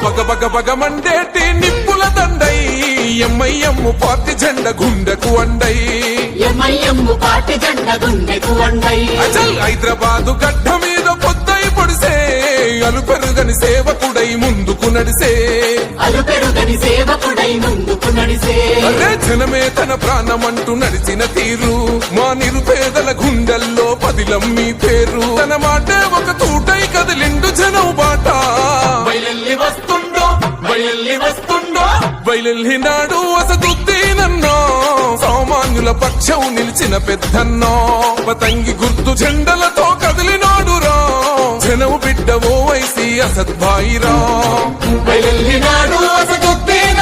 బగబగబగమండేటి నిప్పుల దండై MIM party జెండ గుండెకు అండై అచల్ హైదరాబాదు గడ్డ మీద పొద్దై పొడిసే అలుపెరుగని సేవకుడై ముందుకు నడిసే అరే జనమే తన ప్రాణమంటూ నడిచిన తీరు మా నిరుపేదల గుండెల్లో పదిలం మీ పేరు తన మాటే ఒక తూటై కదిలిండు జనం బాట బయలునాడు అసదుద్దీనన్నో సామాన్యుల పక్షం నిలిచిన పెద్దన్నో పతంగి గుర్తు జెండలతో కదిలినాడురా జనము బిడ్డ ఓ వైసీ అసద్భాయిరా బయలునాడు అసదు